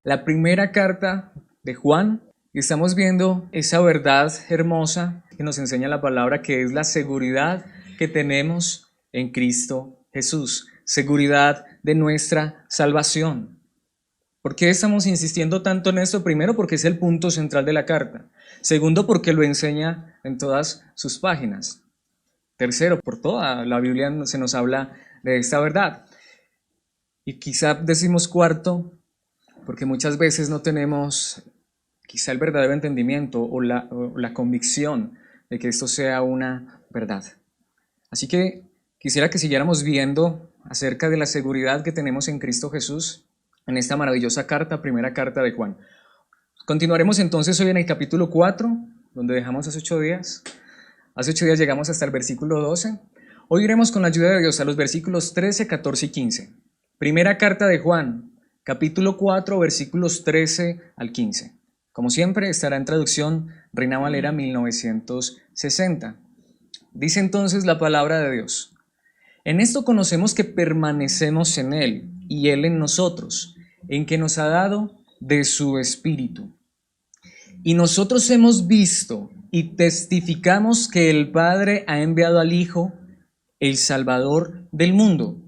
La primera carta de Juan, estamos viendo esa verdad hermosa que nos enseña la palabra, que es la seguridad que tenemos en Cristo Jesús, seguridad de nuestra salvación. ¿Por qué estamos insistiendo tanto en esto? Primero, porque es el punto central de la carta. Segundo, porque lo enseña en todas sus páginas. Tercero, por toda la Biblia se nos habla de esta verdad. Y quizá decimos cuarto, porque muchas veces no tenemos quizá el verdadero entendimiento o la convicción de que esto sea una verdad. Así que quisiera que siguiéramos viendo acerca de la seguridad que tenemos en Cristo Jesús en esta maravillosa carta, primera carta de Juan. Continuaremos entonces hoy en el capítulo 4, donde dejamos hace 8 días. Hace 8 días llegamos hasta el versículo 12. Hoy iremos con la ayuda de Dios a los versículos 13, 14 y 15. Primera carta de Juan, capítulo 4, versículos 13 al 15. Como siempre, estará en traducción Reina Valera 1960. Dice entonces la palabra de Dios: en esto conocemos que permanecemos en Él y Él en nosotros, en que nos ha dado de su Espíritu. Y nosotros hemos visto y testificamos que el Padre ha enviado al Hijo, el Salvador del mundo.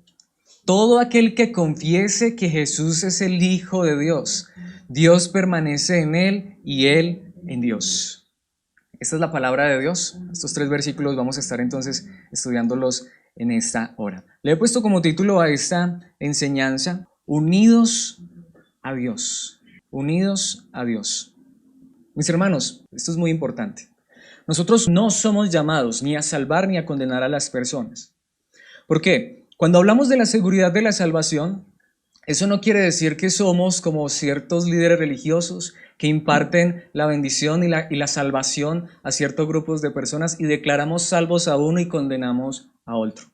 Todo aquel que confiese que Jesús es el Hijo de Dios, Dios permanece en Él y Él en Dios. Esta es la palabra de Dios. Estos 3 versículos vamos a estar entonces estudiándolos en esta hora. Le he puesto como título a esta enseñanza: Unidos a Dios. Unidos a Dios. Mis hermanos, esto es muy importante. Nosotros no somos llamados ni a salvar ni a condenar a las personas. ¿Por qué? Cuando hablamos de la seguridad de la salvación, eso no quiere decir que somos como ciertos líderes religiosos que imparten la bendición y la salvación a ciertos grupos de personas y declaramos salvos a uno y condenamos a otro,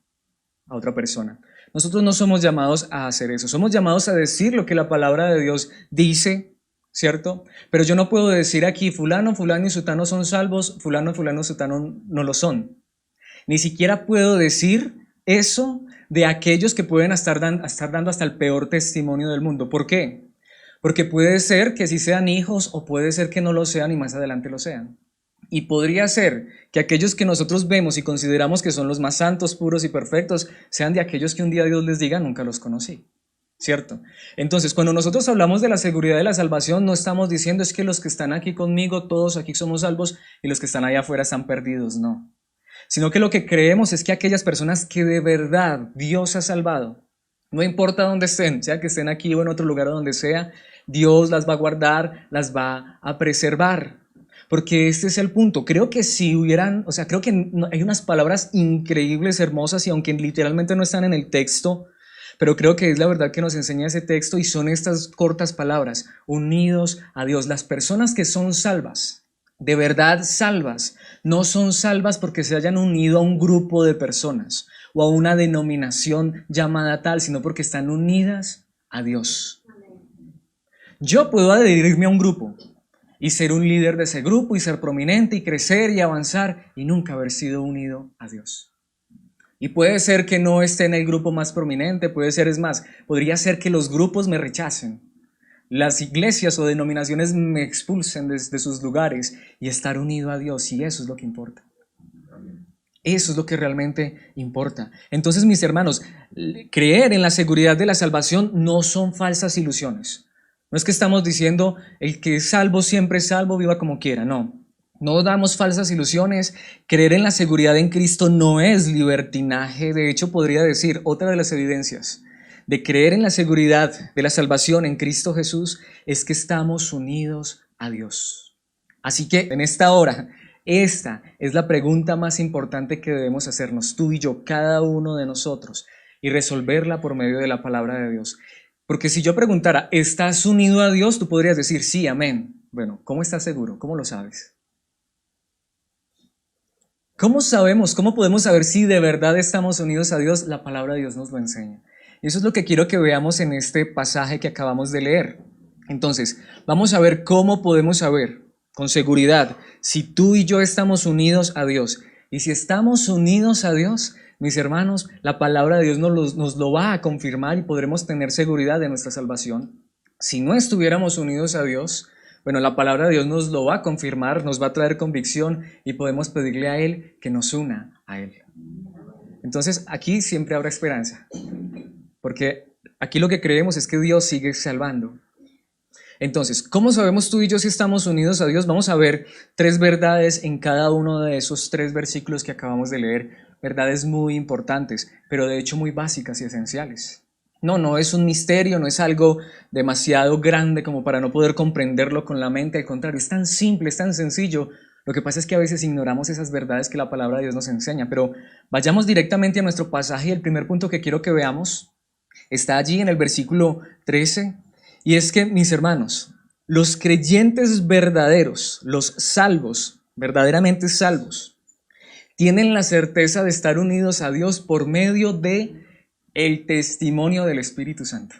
a otra persona. Nosotros no somos llamados a hacer eso, somos llamados a decir lo que la palabra de Dios dice, ¿cierto? Pero yo no puedo decir aquí fulano, fulano y sutano son salvos, fulano, fulano, sutano no lo son. Ni siquiera puedo decir eso de aquellos que pueden estar dando hasta el peor testimonio del mundo. ¿Por qué? Porque puede ser que sí sean hijos o puede ser que no lo sean y más adelante lo sean. Y podría ser que aquellos que nosotros vemos y consideramos que son los más santos, puros y perfectos, sean de aquellos que un día Dios les diga, nunca los conocí. ¿Cierto? Entonces, cuando nosotros hablamos de la seguridad de la salvación, no estamos diciendo es que los que están aquí conmigo, todos aquí somos salvos y los que están allá afuera están perdidos, no. Sino que lo que creemos es que aquellas personas que de verdad Dios ha salvado, no importa dónde estén, sea que estén aquí o en otro lugar o donde sea, Dios las va a guardar, las va a preservar. Porque este es el punto. Creo que si hubieran, creo que hay unas palabras increíbles, hermosas, y aunque literalmente no están en el texto, pero creo que es la verdad que nos enseña ese texto y son estas cortas palabras: unidos a Dios. Las personas que son salvas, de verdad salvas, no son salvas porque se hayan unido a un grupo de personas o a una denominación llamada tal, sino porque están unidas a Dios. Yo puedo adherirme a un grupo y ser un líder de ese grupo y ser prominente y crecer y avanzar y nunca haber sido unido a Dios. Y puede ser que no esté en el grupo más prominente, puede ser, es más, podría ser que los grupos me rechacen, las iglesias o denominaciones me expulsen desde sus lugares y estar unido a Dios, y eso es lo que importa. Eso es lo que realmente importa. Entonces, mis hermanos, creer en la seguridad de la salvación no son falsas ilusiones. No es que estamos diciendo el que es salvo siempre es salvo, viva como quiera, no. No damos falsas ilusiones. Creer en la seguridad en Cristo no es libertinaje. De hecho, podría decir, otra de las evidencias de creer en la seguridad de la salvación en Cristo Jesús es que estamos unidos a Dios. Así que en esta hora, esta es la pregunta más importante que debemos hacernos, tú y yo, cada uno de nosotros, y resolverla por medio de la palabra de Dios. Porque si yo preguntara, ¿estás unido a Dios? Tú podrías decir, sí, amén. Bueno, ¿cómo estás seguro? ¿Cómo lo sabes? ¿Cómo sabemos? ¿Cómo podemos saber si de verdad estamos unidos a Dios? La palabra de Dios nos lo enseña. Y eso es lo que quiero que veamos en este pasaje que acabamos de leer. Entonces, vamos a ver cómo podemos saber con seguridad si tú y yo estamos unidos a Dios. Y si estamos unidos a Dios, mis hermanos, la palabra de Dios nos lo va a confirmar y podremos tener seguridad de nuestra salvación. Si no estuviéramos unidos a Dios, bueno, la palabra de Dios nos lo va a confirmar, nos va a traer convicción y podemos pedirle a Él que nos una a Él. Entonces, aquí siempre habrá esperanza, porque aquí lo que creemos es que Dios sigue salvando. Entonces, ¿cómo sabemos tú y yo si estamos unidos a Dios? Vamos a ver 3 verdades en cada uno de esos 3 versículos que acabamos de leer. Verdades muy importantes, pero de hecho muy básicas y esenciales. No es un misterio, no es algo demasiado grande como para no poder comprenderlo con la mente. Al contrario, es tan simple, es tan sencillo. Lo que pasa es que a veces ignoramos esas verdades que la palabra de Dios nos enseña. Pero vayamos directamente a nuestro pasaje. El primer punto que quiero que veamos está allí en el versículo 13. Y es que, mis hermanos, los creyentes verdaderos, los salvos, verdaderamente salvos, tienen la certeza de estar unidos a Dios por medio de el testimonio del Espíritu Santo.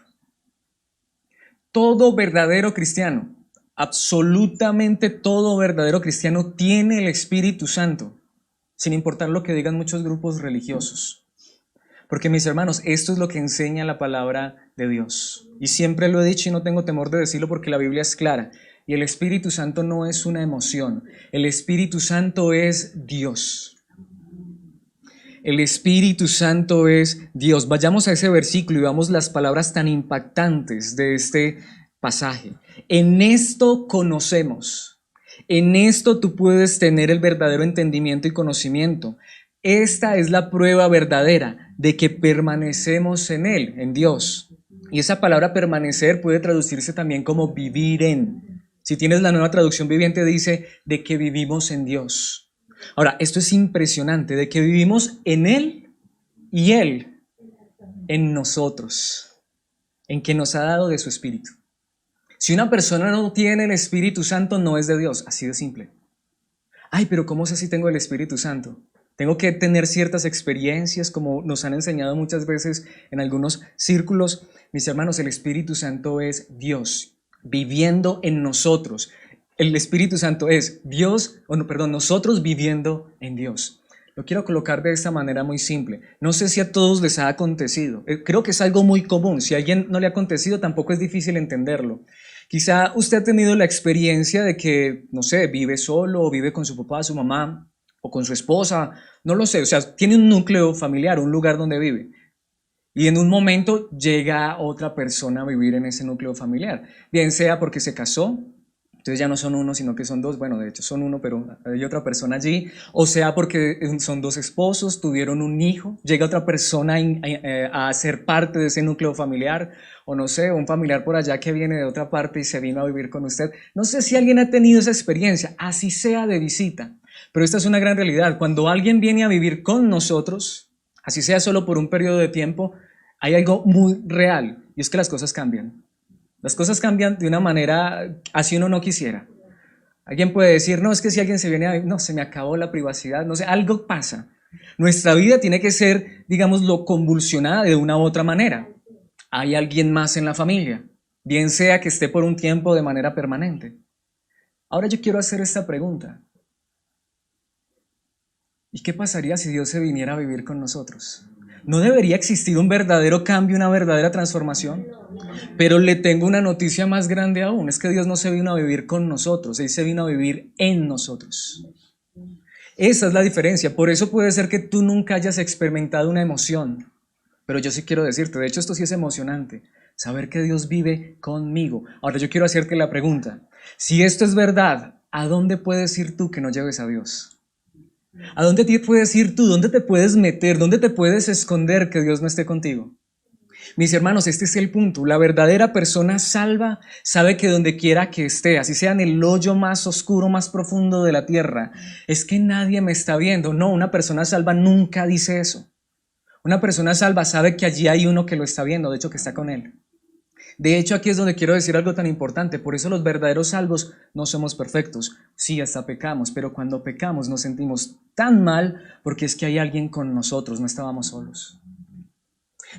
Todo verdadero cristiano, absolutamente todo verdadero cristiano tiene el Espíritu Santo, sin importar lo que digan muchos grupos religiosos. Porque, mis hermanos, esto es lo que enseña la palabra de Dios. Y siempre lo he dicho y no tengo temor de decirlo porque la Biblia es clara. Y el Espíritu Santo no es una emoción. El Espíritu Santo es Dios. El Espíritu Santo es Dios. Vayamos a ese versículo y veamos las palabras tan impactantes de este pasaje. En esto conocemos. En esto tú puedes tener el verdadero entendimiento y conocimiento. Esta es la prueba verdadera de que permanecemos en Él, en Dios. Y esa palabra permanecer puede traducirse también como vivir en. Si tienes la Nueva Traducción Viviente dice de que vivimos en Dios. Ahora, esto es impresionante, de que vivimos en Él y Él en nosotros, en que nos ha dado de su Espíritu. Si una persona no tiene el Espíritu Santo, no es de Dios, así de simple. Ay, pero ¿cómo sé si tengo el Espíritu Santo? Tengo que tener ciertas experiencias, como nos han enseñado muchas veces en algunos círculos. Mis hermanos, el Espíritu Santo es Dios viviendo en nosotros. El Espíritu Santo es nosotros viviendo en Dios. Lo quiero colocar de esta manera muy simple. No sé si a todos les ha acontecido. Creo que es algo muy común. Si a alguien no le ha acontecido, tampoco es difícil entenderlo. Quizá usted ha tenido la experiencia de que, no sé, vive solo o vive con su papá, su mamá o con su esposa, no lo sé, o sea, tiene un núcleo familiar, un lugar donde vive. Y en un momento llega otra persona a vivir en ese núcleo familiar, bien sea porque se casó, entonces ya no son uno, sino que son dos, bueno, de hecho son uno, pero hay otra persona allí, o sea porque son 2 esposos, tuvieron un hijo, llega otra persona a ser parte de ese núcleo familiar, o no sé, un familiar por allá que viene de otra parte y se vino a vivir con usted. No sé si alguien ha tenido esa experiencia, así sea de visita. Pero esta es una gran realidad. Cuando alguien viene a vivir con nosotros, así sea solo por un periodo de tiempo, hay algo muy real y es que las cosas cambian. Las cosas cambian de una manera así uno no quisiera. Alguien puede decir, no, es que si alguien se viene a vivir, no, se me acabó la privacidad, no sé, algo pasa. Nuestra vida tiene que ser, digámoslo, convulsionada de una u otra manera. Hay alguien más en la familia, bien sea que esté por un tiempo de manera permanente. Ahora yo quiero hacer esta pregunta. ¿Y qué pasaría si Dios se viniera a vivir con nosotros? ¿No debería existir un verdadero cambio, una verdadera transformación? Pero le tengo una noticia más grande aún, es que Dios no se vino a vivir con nosotros, Él se vino a vivir en nosotros. Esa es la diferencia, por eso puede ser que tú nunca hayas experimentado una emoción, pero yo sí quiero decirte, de hecho esto sí es emocionante, saber que Dios vive conmigo. Ahora yo quiero hacerte la pregunta, si esto es verdad, ¿a dónde puedes ir tú que no lleves a Dios? ¿A dónde te puedes ir tú? ¿Dónde te puedes meter? ¿Dónde te puedes esconder que Dios no esté contigo? Mis hermanos, este es el punto. La verdadera persona salva sabe que donde quiera que esté, así sea en el hoyo más oscuro, más profundo de la tierra, es que nadie me está viendo. No, una persona salva nunca dice eso. Una persona salva sabe que allí hay uno que lo está viendo, de hecho que está con él. De hecho, aquí es donde quiero decir algo tan importante. Por eso los verdaderos salvos no somos perfectos. Sí, hasta pecamos, pero cuando pecamos nos sentimos tan mal porque es que hay alguien con nosotros, no estábamos solos.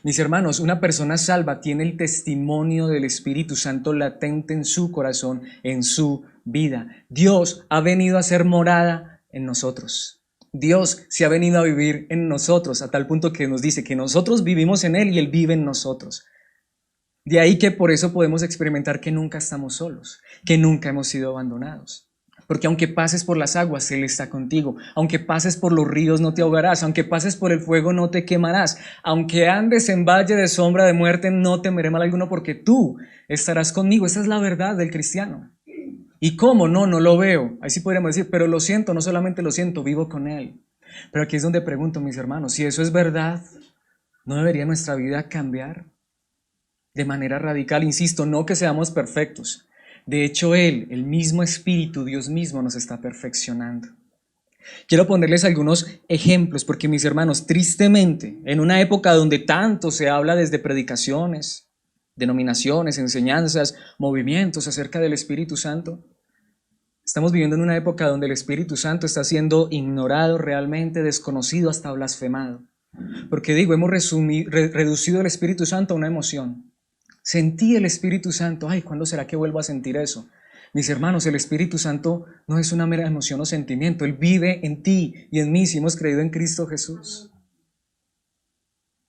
Mis hermanos, una persona salva tiene el testimonio del Espíritu Santo latente en su corazón, en su vida. Dios ha venido a ser morada en nosotros. Dios se ha venido a vivir en nosotros a tal punto que nos dice que nosotros vivimos en Él y Él vive en nosotros. De ahí que por eso podemos experimentar que nunca estamos solos, que nunca hemos sido abandonados. Porque aunque pases por las aguas, Él está contigo. Aunque pases por los ríos, no te ahogarás. Aunque pases por el fuego, no te quemarás. Aunque andes en valle de sombra de muerte, no temeré mal alguno, porque tú estarás conmigo. Esa es la verdad del cristiano. ¿Y cómo? No lo veo. Ahí sí podríamos decir, pero lo siento, no solamente lo siento, vivo con Él. Pero aquí es donde pregunto, mis hermanos, si eso es verdad, ¿no debería nuestra vida cambiar de manera radical? Insisto, no que seamos perfectos. De hecho, Él, el mismo Espíritu, Dios mismo, nos está perfeccionando. Quiero ponerles algunos ejemplos porque, mis hermanos, tristemente, en una época donde tanto se habla desde predicaciones, denominaciones, enseñanzas, movimientos acerca del Espíritu Santo, estamos viviendo en una época donde el Espíritu Santo está siendo ignorado, realmente desconocido, hasta blasfemado. Porque hemos reducido el Espíritu Santo a una emoción. Sentí el Espíritu Santo. Ay, ¿cuándo será que vuelvo a sentir eso? Mis hermanos, el Espíritu Santo no es una mera emoción o sentimiento. Él vive en ti y en mí si hemos creído en Cristo Jesús.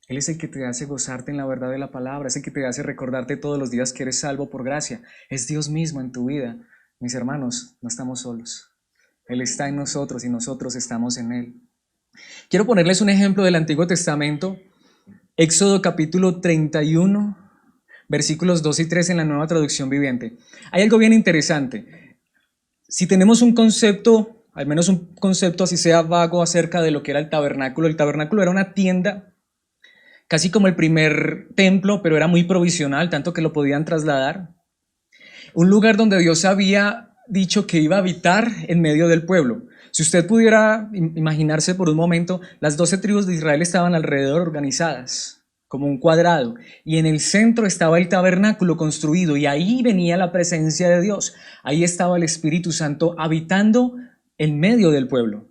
Él es el que te hace gozarte en la verdad de la palabra. Es el que te hace recordarte todos los días que eres salvo por gracia. Es Dios mismo en tu vida. Mis hermanos, no estamos solos. Él está en nosotros y nosotros estamos en Él. Quiero ponerles un ejemplo del Antiguo Testamento. Éxodo capítulo 31. Versículos 2 y 3 en la Nueva Traducción Viviente. Hay algo bien interesante. Si tenemos un concepto, al menos un concepto así sea vago acerca de lo que era el tabernáculo era una tienda, casi como el primer templo, pero era muy provisional, tanto que lo podían trasladar. Un lugar donde Dios había dicho que iba a habitar en medio del pueblo. Si usted pudiera imaginarse por un momento, las 12 tribus de Israel estaban alrededor organizadas como un cuadrado, y en el centro estaba el tabernáculo construido, y ahí venía la presencia de Dios. Ahí estaba el Espíritu Santo habitando en medio del pueblo.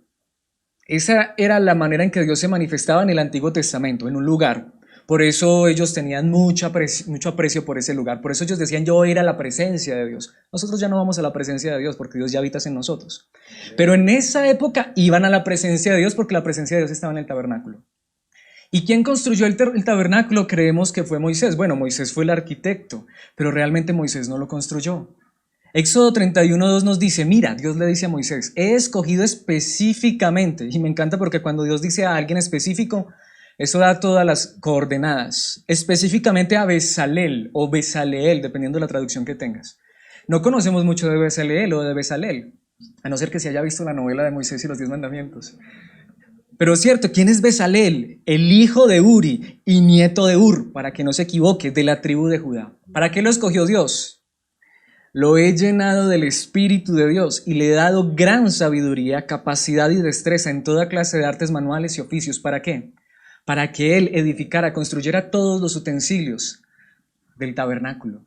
Esa era la manera en que Dios se manifestaba en el Antiguo Testamento, en un lugar. Por eso ellos tenían mucho aprecio por ese lugar. Por eso ellos decían, yo voy a ir a la presencia de Dios. Nosotros ya no vamos a la presencia de Dios porque Dios ya habita en nosotros. Pero en esa época iban a la presencia de Dios porque la presencia de Dios estaba en el tabernáculo. ¿Y quién construyó el tabernáculo? Creemos que fue Moisés. Bueno, Moisés fue el arquitecto, pero realmente Moisés no lo construyó. Éxodo 31:2 nos dice, mira, Dios le dice a Moisés, he escogido específicamente, y me encanta porque cuando Dios dice a alguien específico, eso da todas las coordenadas, específicamente a Bezalel o Bezaleel, dependiendo de la traducción que tengas. No conocemos mucho de Bezaleel o de Bezalel, a no ser que se haya visto la novela de Moisés y los 10 mandamientos. Pero es cierto, ¿quién es Bezaleel? El hijo de Uri y nieto de Ur, para que no se equivoque, de la tribu de Judá. ¿Para qué lo escogió Dios? Lo he llenado del Espíritu de Dios y le he dado gran sabiduría, capacidad y destreza en toda clase de artes manuales y oficios. ¿Para qué? Para que él edificara, construyera todos los utensilios del tabernáculo.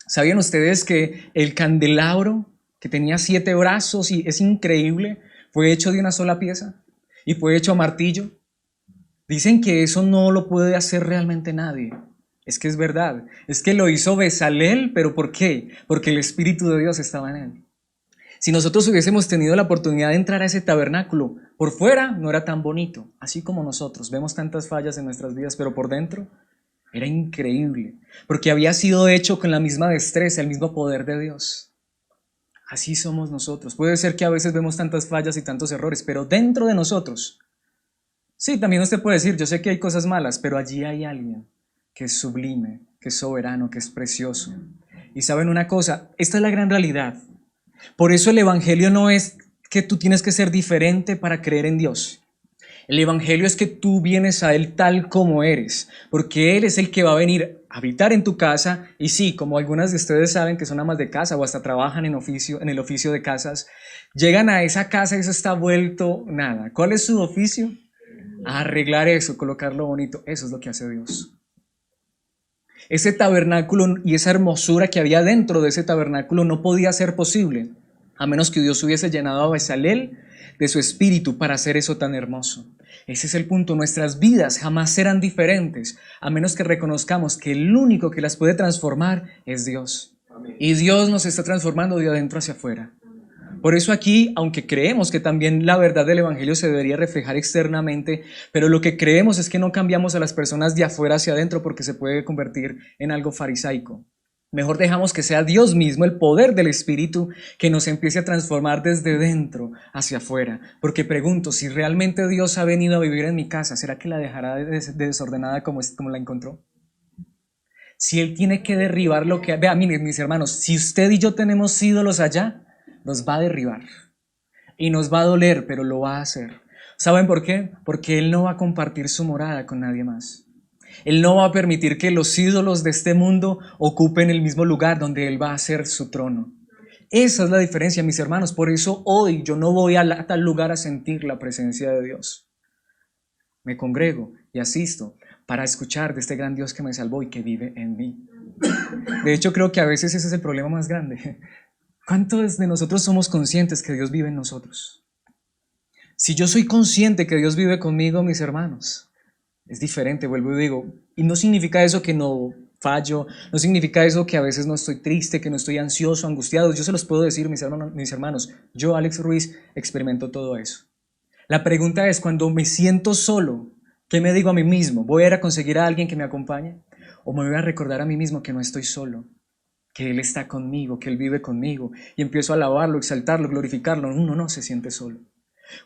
¿Sabían ustedes que el candelabro, que tenía 7 brazos y es increíble, fue hecho de una sola pieza? Y fue hecho a martillo. Dicen que eso no lo puede hacer realmente nadie. Es que es verdad. Es que lo hizo Bezalel, pero ¿por qué? Porque el Espíritu de Dios estaba en él. Si nosotros hubiésemos tenido la oportunidad de entrar a ese tabernáculo, por fuera no era tan bonito, así como nosotros. Vemos tantas fallas en nuestras vidas, pero por dentro era increíble, porque había sido hecho con la misma destreza, el mismo poder de Dios. Así somos nosotros. Puede ser que a veces vemos tantas fallas y tantos errores, pero dentro de nosotros, sí, también usted puede decir, yo sé que hay cosas malas, pero allí hay alguien que es sublime, que es soberano, que es precioso. Y saben una cosa, esta es la gran realidad. Por eso el evangelio no es que tú tienes que ser diferente para creer en Dios. El evangelio es que tú vienes a Él tal como eres, porque Él es el que va a venir a habitar en tu casa. Y sí, como algunas de ustedes saben que son amas de casa o hasta trabajan en el oficio de casas, llegan a esa casa y eso está vuelto nada. ¿Cuál es su oficio? Arreglar eso, colocarlo bonito. Eso es lo que hace Dios. Ese tabernáculo y esa hermosura que había dentro de ese tabernáculo no podía ser posible a menos que Dios hubiese llenado a Bezalel de su espíritu para hacer eso tan hermoso. Ese es el punto. Nuestras vidas jamás serán diferentes a menos que reconozcamos que el único que las puede transformar es Dios. Amén. Y Dios nos está transformando de adentro hacia afuera. Por eso aquí, aunque creemos que también la verdad del Evangelio se debería reflejar externamente, pero lo que creemos es que no cambiamos a las personas de afuera hacia adentro porque se puede convertir en algo farisaico. Mejor dejamos que sea Dios mismo, el poder del Espíritu, que nos empiece a transformar desde dentro hacia afuera. Porque pregunto, si realmente Dios ha venido a vivir en mi casa, ¿será que la dejará desordenada como la encontró? Si Él tiene que derribar lo que... Vea, miren, mis hermanos, si usted y yo tenemos ídolos allá, nos va a derribar. Y nos va a doler, pero lo va a hacer. ¿Saben por qué? Porque Él no va a compartir su morada con nadie más. Él no va a permitir que los ídolos de este mundo ocupen el mismo lugar donde Él va a hacer su trono. Esa es la diferencia, mis hermanos. Por eso hoy yo no voy a tal lugar a sentir la presencia de Dios. Me congrego y asisto para escuchar de este gran Dios que me salvó y que vive en mí. De hecho, creo que a veces ese es el problema más grande. ¿Cuántos de nosotros somos conscientes que Dios vive en nosotros? Si yo soy consciente que Dios vive conmigo, mis hermanos, es diferente, vuelvo y digo, y no significa eso que no fallo, no significa eso que a veces no estoy triste, que no estoy ansioso, angustiado. Yo se los puedo decir, mis hermanos, yo, Alex Ruiz, experimento todo eso. La pregunta es, cuando me siento solo, ¿qué me digo a mí mismo? ¿Voy a ir a conseguir a alguien que me acompañe? ¿O me voy a recordar a mí mismo que no estoy solo? Que Él está conmigo, que Él vive conmigo, y empiezo a alabarlo, exaltarlo, glorificarlo. Uno no se siente solo.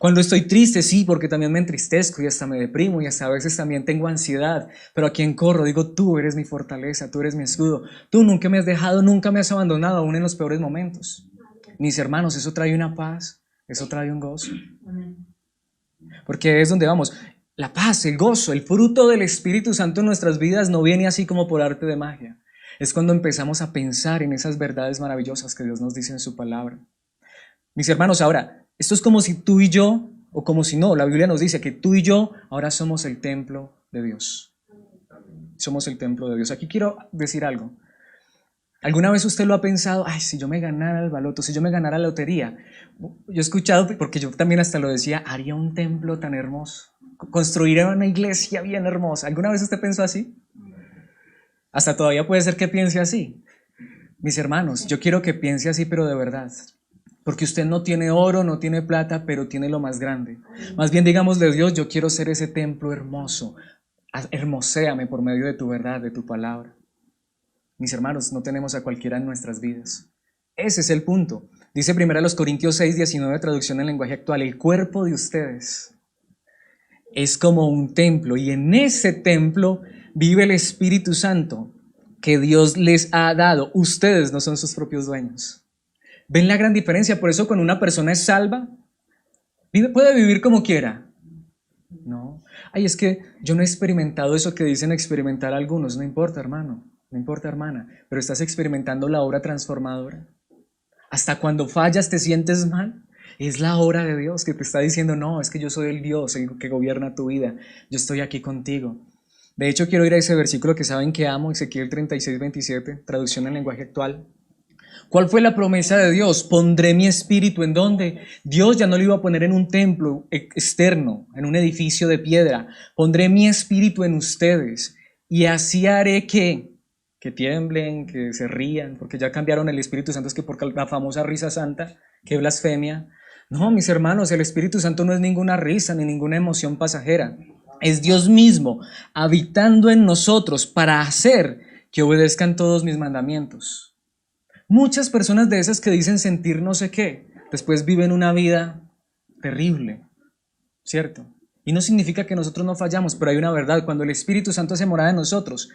Cuando estoy triste, sí, porque también me entristezco y hasta me deprimo y hasta a veces también tengo ansiedad, pero a quien corro, digo, tú eres mi fortaleza, tú eres mi escudo, tú nunca me has dejado, nunca me has abandonado, aún en los peores momentos. Mis hermanos, eso trae una paz, eso trae un gozo, porque es donde vamos. La paz, el gozo, el fruto del Espíritu Santo en nuestras vidas no viene así como por arte de magia. Es cuando empezamos a pensar en esas verdades maravillosas que Dios nos dice en su palabra. Mis hermanos, ahora, esto es como si tú y yo, o como si no, la Biblia nos dice que tú y yo ahora somos el templo de Dios. Somos el templo de Dios. Aquí quiero decir algo. ¿Alguna vez usted lo ha pensado? Ay, si yo me ganara el baloto, si yo me ganara la lotería. Yo he escuchado, porque yo también hasta lo decía, haría un templo tan hermoso. Construiría una iglesia bien hermosa. ¿Alguna vez usted pensó así? Hasta todavía puede ser que piense así. Mis hermanos, yo quiero que piense así, pero de verdad. Porque usted no tiene oro, no tiene plata, pero tiene lo más grande. Más bien digámosle, Dios, yo quiero ser ese templo hermoso. Hermoséame por medio de tu verdad, de tu palabra. Mis hermanos, no tenemos a cualquiera en nuestras vidas. Ese es el punto. Dice 1 Corintios 6:19, traducción en lenguaje actual, el cuerpo de ustedes es como un templo y en ese templo vive el Espíritu Santo que Dios les ha dado. Ustedes no son sus propios dueños. ¿Ven la gran diferencia? Por eso cuando una persona es salva, puede vivir como quiera. No. Ay, es que yo no he experimentado eso que dicen experimentar algunos. No importa, hermano, no importa, hermana, pero estás experimentando la obra transformadora. Hasta cuando fallas te sientes mal. Es la obra de Dios que te está diciendo, no, es que yo soy el Dios el que gobierna tu vida. Yo estoy aquí contigo. De hecho, quiero ir a ese versículo que saben que amo, Ezequiel 36:27, traducción en lenguaje actual. ¿Cuál fue la promesa de Dios? Pondré mi espíritu ¿en dónde? Dios ya no lo iba a poner en un templo externo, en un edificio de piedra. Pondré mi espíritu en ustedes y así haré que tiemblen, que se rían, porque ya cambiaron el Espíritu Santo, es que por la famosa risa santa, que blasfemia. No, mis hermanos, el Espíritu Santo no es ninguna risa ni ninguna emoción pasajera. Es Dios mismo habitando en nosotros para hacer que obedezcan todos mis mandamientos. Muchas personas de esas que dicen sentir no sé qué, después viven una vida terrible, ¿cierto? Y no significa que nosotros no fallamos, pero hay una verdad, cuando el Espíritu Santo hace morada en nosotros,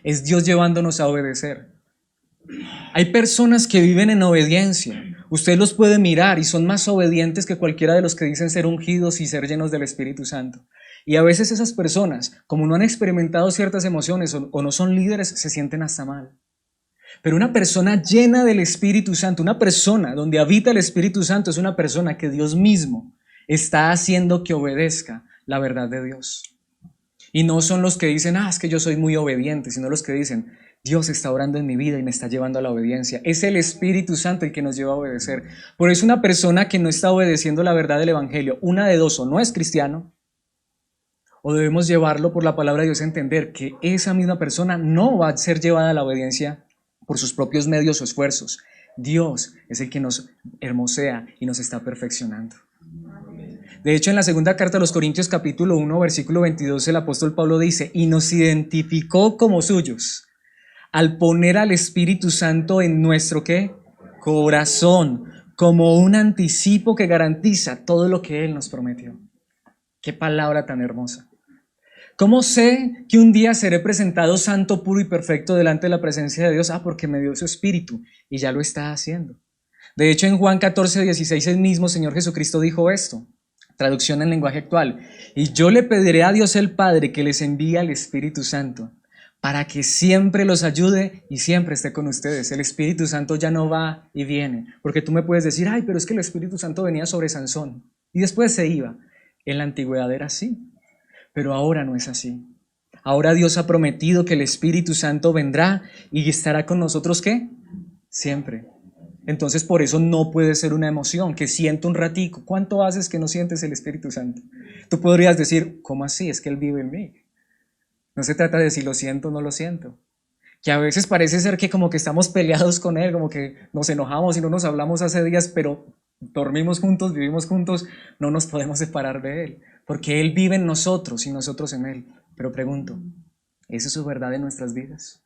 es Dios llevándonos a obedecer. Hay personas que viven en obediencia, usted los puede mirar y son más obedientes que cualquiera de los que dicen ser ungidos y ser llenos del Espíritu Santo. Y a veces esas personas, como no han experimentado ciertas emociones o no son líderes, se sienten hasta mal. Pero una persona llena del Espíritu Santo, una persona donde habita el Espíritu Santo, es una persona que Dios mismo está haciendo que obedezca la verdad de Dios. Y no son los que dicen, es que yo soy muy obediente, sino los que dicen, Dios está orando en mi vida y me está llevando a la obediencia. Es el Espíritu Santo el que nos lleva a obedecer. Por eso una persona que no está obedeciendo la verdad del Evangelio, una de dos, o no es cristiano, o debemos llevarlo por la palabra de Dios a entender que esa misma persona no va a ser llevada a la obediencia por sus propios medios o esfuerzos. Dios es el que nos hermosea y nos está perfeccionando. De hecho, en la segunda carta a los Corintios capítulo 1, versículo 22, el apóstol Pablo dice, y nos identificó como suyos al poner al Espíritu Santo en nuestro ¿qué? Corazón, como un anticipo que garantiza todo lo que Él nos prometió. Qué palabra tan hermosa. ¿Cómo sé que un día seré presentado santo, puro y perfecto delante de la presencia de Dios? Porque me dio su Espíritu y ya lo está haciendo. De hecho, en Juan 14, 16, el mismo Señor Jesucristo dijo esto. Traducción en lenguaje actual. Y yo le pediré a Dios el Padre que les envíe al Espíritu Santo para que siempre los ayude y siempre esté con ustedes. El Espíritu Santo ya no va y viene. Porque tú me puedes decir, ay, pero es que el Espíritu Santo venía sobre Sansón y después se iba. En la antigüedad era así, pero ahora no es así. Ahora Dios ha prometido que el Espíritu Santo vendrá y estará con nosotros, ¿qué? Siempre. Entonces por eso no puede ser una emoción que siento un ratico. ¿Cuánto haces que no sientes el Espíritu Santo? Tú podrías decir, ¿cómo así? Es que Él vive en mí. No se trata de si lo siento o no lo siento. Que a veces parece ser que como que estamos peleados con Él, como que nos enojamos y no nos hablamos hace días, pero dormimos juntos, vivimos juntos, no nos podemos separar de Él, porque Él vive en nosotros y nosotros en Él. Pero pregunto, ¿esa es su verdad en nuestras vidas?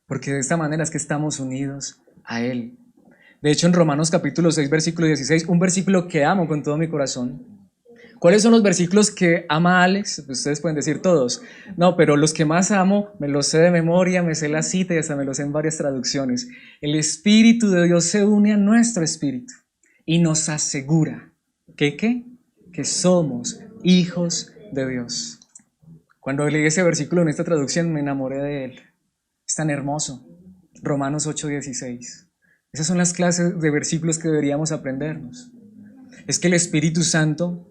Porque de esta manera es que estamos unidos a Él. De hecho, en Romanos capítulo 6, versículo 16, un versículo que amo con todo mi corazón. ¿Cuáles son los versículos que ama Alex? Ustedes pueden decir todos. No, pero los que más amo, me los sé de memoria, me sé la cita y hasta me los sé en varias traducciones. El Espíritu de Dios se une a nuestro espíritu y nos asegura que somos hijos de Dios. Cuando leí ese versículo en esta traducción me enamoré de él. Es tan hermoso. Romanos 8, 16. Esas son las clases de versículos que deberíamos aprendernos. Es que el Espíritu Santo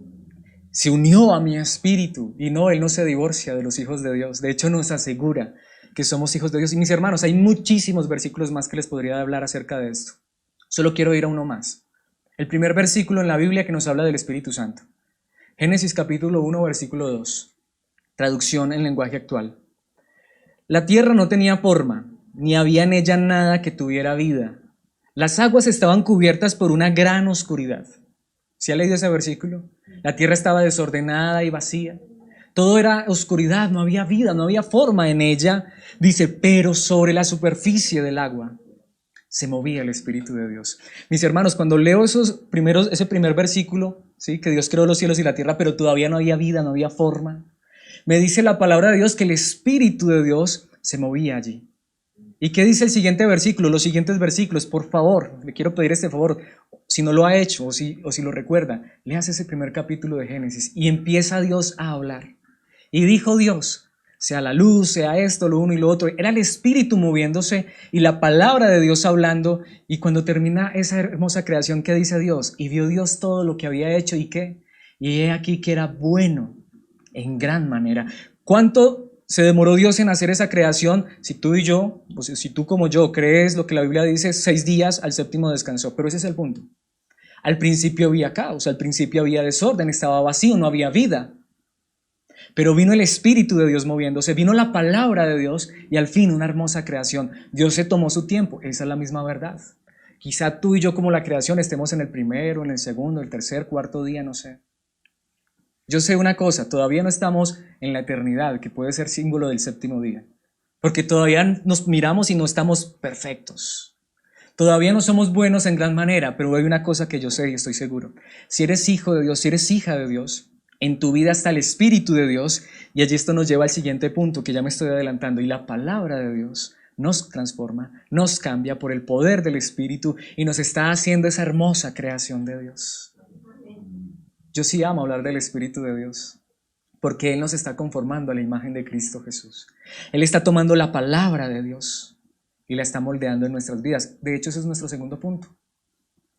se unió a mi espíritu y no, Él no se divorcia de los hijos de Dios. De hecho, nos asegura que somos hijos de Dios. Y mis hermanos, hay muchísimos versículos más que les podría hablar acerca de esto. Solo quiero ir a uno más. El primer versículo en la Biblia que nos habla del Espíritu Santo. Génesis capítulo 1, versículo 2. Traducción en lenguaje actual. La tierra no tenía forma, ni había en ella nada que tuviera vida. Las aguas estaban cubiertas por una gran oscuridad. ¿Sí ha leído ese versículo? La tierra estaba desordenada y vacía. Todo era oscuridad, no había vida, no había forma en ella. Dice, pero sobre la superficie del agua se movía el Espíritu de Dios. Mis hermanos, cuando leo ese primer versículo, ¿sí? Que Dios creó los cielos y la tierra, pero todavía no había vida, no había forma, me dice la palabra de Dios que el Espíritu de Dios se movía allí. ¿Y qué dice el siguiente versículo? Los siguientes versículos, por favor, le quiero pedir este favor. Si no lo ha hecho o si lo recuerda, léase ese primer capítulo de Génesis y empieza Dios a hablar. Y dijo Dios, sea la luz, sea esto, lo uno y lo otro. Era el Espíritu moviéndose y la palabra de Dios hablando. Y cuando termina esa hermosa creación, ¿qué dice Dios? Y vio Dios todo lo que había hecho y ¿qué? Y he aquí que era bueno en gran manera. ¿Cuánto se demoró Dios en hacer esa creación? Si tú y yo, pues si tú como yo crees lo que la Biblia dice, 6 días, al séptimo descansó. Pero ese es el punto. Al principio había caos, al principio había desorden, estaba vacío, no había vida. Pero vino el Espíritu de Dios moviéndose, vino la palabra de Dios y al fin una hermosa creación. Dios se tomó su tiempo, esa es la misma verdad. Quizá tú y yo como la creación estemos en el primero, en el segundo, el tercer, cuarto día, no sé. Yo sé una cosa, todavía no estamos en la eternidad, que puede ser símbolo del séptimo día, porque todavía nos miramos y no estamos perfectos. Todavía no somos buenos en gran manera, pero hay una cosa que yo sé y estoy seguro. Si eres hijo de Dios, si eres hija de Dios, en tu vida está el Espíritu de Dios, y allí esto nos lleva al siguiente punto, que ya me estoy adelantando, y la palabra de Dios nos transforma, nos cambia por el poder del Espíritu y nos está haciendo esa hermosa creación de Dios. Yo sí amo hablar del Espíritu de Dios, porque Él nos está conformando a la imagen de Cristo Jesús. Él está tomando la palabra de Dios y la está moldeando en nuestras vidas. De hecho, ese es nuestro segundo punto.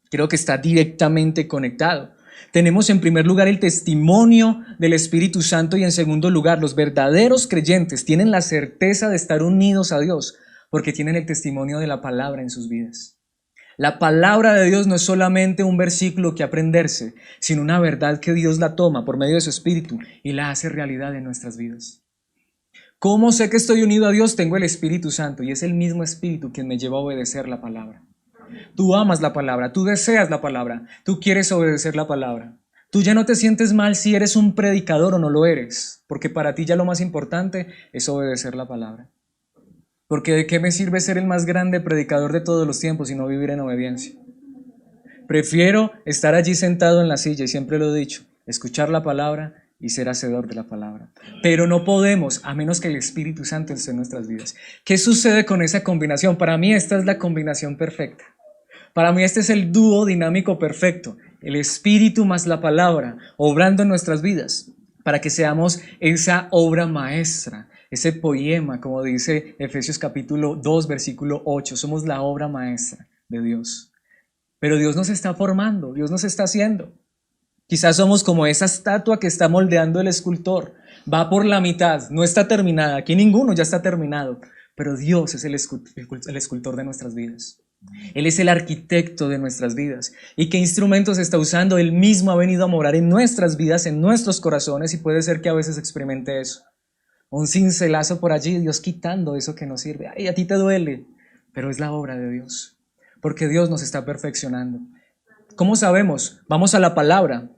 Creo que está directamente conectado. Tenemos en primer lugar el testimonio del Espíritu Santo y en segundo lugar, los verdaderos creyentes tienen la certeza de estar unidos a Dios porque tienen el testimonio de la palabra en sus vidas. La palabra de Dios no es solamente un versículo que aprenderse, sino una verdad que Dios la toma por medio de su Espíritu y la hace realidad en nuestras vidas. ¿Cómo sé que estoy unido a Dios? Tengo el Espíritu Santo y es el mismo Espíritu quien me lleva a obedecer la palabra. Tú amas la palabra, tú deseas la palabra, tú quieres obedecer la palabra. Tú ya no te sientes mal si eres un predicador o no lo eres, porque para ti ya lo más importante es obedecer la palabra. Porque ¿de qué me sirve ser el más grande predicador de todos los tiempos y no vivir en obediencia? Prefiero estar allí sentado en la silla, y siempre lo he dicho, escuchar la palabra y ser hacedor de la palabra. Pero no podemos, a menos que el Espíritu Santo esté en nuestras vidas. ¿Qué sucede con esa combinación? Para mí esta es la combinación perfecta. Para mí este es el dúo dinámico perfecto. El Espíritu más la palabra, obrando en nuestras vidas, para que seamos esa obra maestra, ese poema, como dice Efesios capítulo 2, versículo 8. Somos la obra maestra de Dios. Pero Dios nos está formando, Dios nos está haciendo. Quizás somos como esa estatua que está moldeando el escultor. Va por la mitad, no está terminada. Aquí ninguno ya está terminado. Pero Dios es el escultor de nuestras vidas. Él es el arquitecto de nuestras vidas. ¿Y qué instrumentos está usando? Él mismo ha venido a morar en nuestras vidas, en nuestros corazones, y puede ser que a veces experimente eso. Un cincelazo por allí, Dios quitando eso que no sirve. Ay, a ti te duele, pero es la obra de Dios, porque Dios nos está perfeccionando. ¿Cómo sabemos? Vamos a la palabra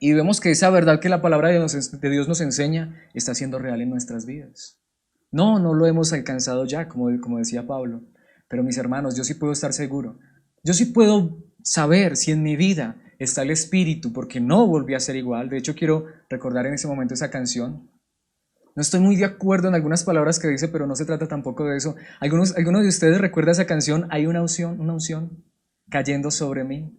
y vemos que esa verdad que la palabra de Dios nos enseña está siendo real en nuestras vidas. No lo hemos alcanzado ya, como decía Pablo. Pero mis hermanos, yo sí puedo estar seguro. Yo sí puedo saber si en mi vida está el Espíritu, porque no volví a ser igual. De hecho, quiero recordar en ese momento esa canción. No estoy muy de acuerdo en algunas palabras que dice, pero no se trata tampoco de eso. ¿Algunos de ustedes recuerdan esa canción? Hay una unción cayendo sobre mí.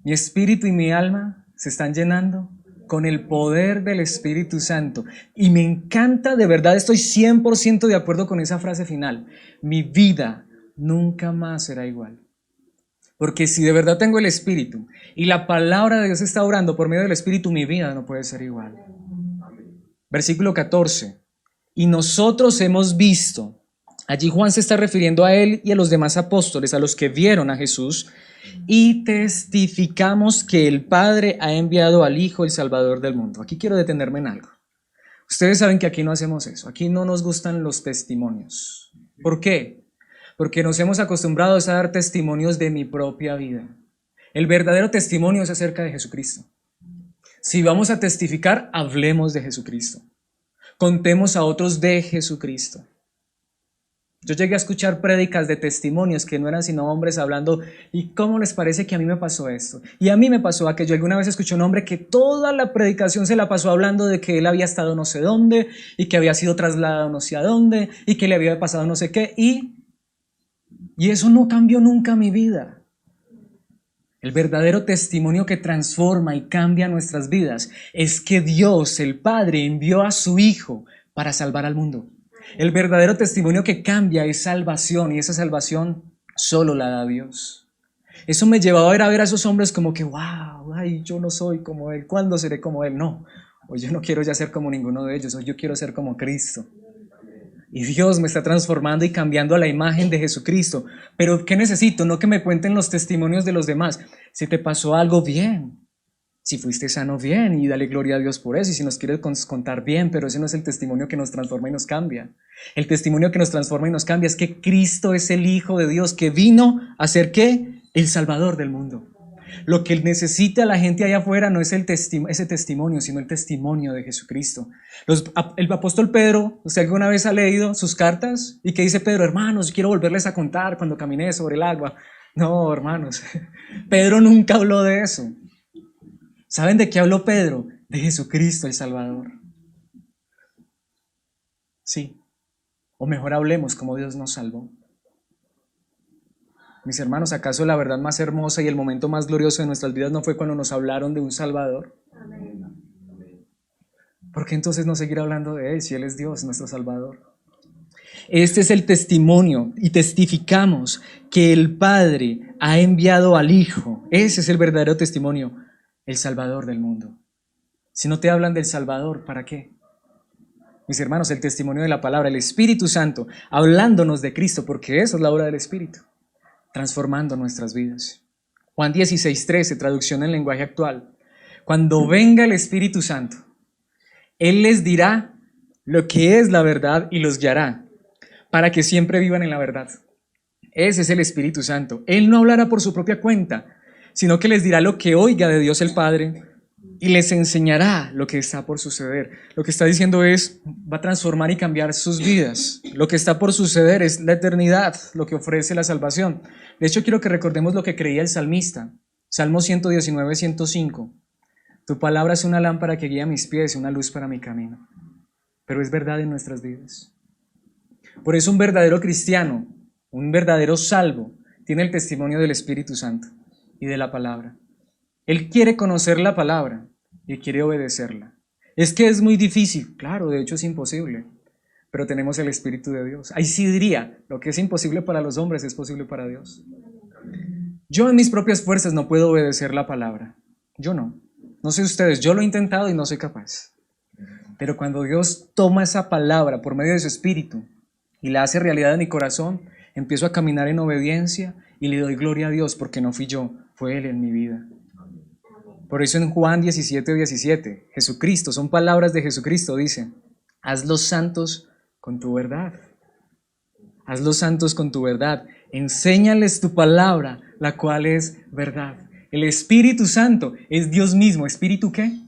Mi espíritu y mi alma se están llenando con el poder del Espíritu Santo. Y me encanta, de verdad estoy 100% de acuerdo con esa frase final. Mi vida nunca más será igual. Porque si de verdad tengo el Espíritu y la palabra de Dios está orando por medio del Espíritu, mi vida no puede ser igual. Versículo 14. Y nosotros hemos visto, allí Juan se está refiriendo a él y a los demás apóstoles, a los que vieron a Jesús, y testificamos que el Padre ha enviado al Hijo, el Salvador del mundo. Aquí quiero detenerme en algo. Ustedes saben que aquí no hacemos eso. Aquí no nos gustan los testimonios. ¿Por qué? Porque nos hemos acostumbrado a dar testimonios de mi propia vida. El verdadero testimonio es acerca de Jesucristo. Si vamos a testificar, hablemos de Jesucristo. Contemos a otros de Jesucristo. Yo llegué a escuchar prédicas de testimonios que no eran sino hombres hablando, ¿y cómo les parece que a mí me pasó esto? Y a mí me pasó aquello. Alguna vez escuché un hombre que toda la predicación se la pasó hablando de que él había estado no sé dónde, y que había sido trasladado no sé a dónde, y que le había pasado no sé qué, y eso no cambió nunca mi vida. El verdadero testimonio que transforma y cambia nuestras vidas es que Dios, el Padre, envió a su Hijo para salvar al mundo. El verdadero testimonio que cambia es salvación, y esa salvación solo la da Dios. Eso me llevaba a ver a esos hombres como que, wow, ay, yo no soy como Él, ¿cuándo seré como Él? No, hoy yo no quiero ya ser como ninguno de ellos, hoy yo quiero ser como Cristo. Y Dios me está transformando y cambiando a la imagen de Jesucristo. Pero ¿qué necesito? No que me cuenten los testimonios de los demás. Si te pasó algo, bien. Si fuiste sano, bien, y dale gloria a Dios por eso. Y si nos quieres contar, bien, pero ese no es el testimonio que nos transforma y nos cambia. El testimonio que nos transforma y nos cambia es que Cristo es el Hijo de Dios que vino a ser, ¿qué? El Salvador del mundo. Lo que necesita la gente allá afuera no es ese testimonio, sino el testimonio de Jesucristo. El apóstol Pedro, ¿usted alguna vez ha leído sus cartas? ¿Y qué dice Pedro? Hermanos, quiero volverles a contar cuando caminé sobre el agua. No, hermanos, Pedro nunca habló de eso. ¿Saben de qué habló Pedro? De Jesucristo el Salvador. Sí, o mejor hablemos como Dios nos salvó. Mis hermanos, ¿acaso la verdad más hermosa y el momento más glorioso de nuestras vidas no fue cuando nos hablaron de un Salvador? ¿Por qué entonces no seguir hablando de Él si Él es Dios, nuestro Salvador? Este es el testimonio y testificamos que el Padre ha enviado al Hijo. Ese es el verdadero testimonio, el Salvador del mundo. Si no te hablan del Salvador, ¿para qué? Mis hermanos, el testimonio de la palabra, el Espíritu Santo, hablándonos de Cristo, porque eso es la obra del Espíritu, transformando nuestras vidas. Juan 16:13, traducción en lenguaje actual. Cuando venga el Espíritu Santo, Él les dirá lo que es la verdad y los guiará para que siempre vivan en la verdad. Ese es el Espíritu Santo. Él no hablará por su propia cuenta, sino que les dirá lo que oiga de Dios el Padre y les enseñará lo que está por suceder. Lo que está diciendo es, va a transformar y cambiar sus vidas. Lo que está por suceder es la eternidad, lo que ofrece la salvación. De hecho, quiero que recordemos lo que creía el salmista. Salmo 119, 105. Tu palabra es una lámpara que guía mis pies y una luz para mi camino. Pero es verdad en nuestras vidas. Por eso un verdadero cristiano, un verdadero salvo, tiene el testimonio del Espíritu Santo y de la palabra. Él quiere conocer la palabra y quiere obedecerla. Es que es muy difícil, claro, de hecho es imposible, pero tenemos el Espíritu de Dios. Ahí sí diría, lo que es imposible para los hombres es posible para Dios. Yo en mis propias fuerzas no puedo obedecer la palabra. Yo no. No sé ustedes, yo lo he intentado y no soy capaz. Pero cuando Dios toma esa palabra por medio de su Espíritu y la hace realidad en mi corazón, empiezo a caminar en obediencia y le doy gloria a Dios porque no fui yo, fue Él en mi vida. Por eso en Juan 17, 17, Jesucristo, son palabras de Jesucristo, dice, hazlos santos con tu verdad. Hazlos santos con tu verdad. Enséñales tu palabra, la cual es verdad. El Espíritu Santo es Dios mismo. ¿Espíritu qué?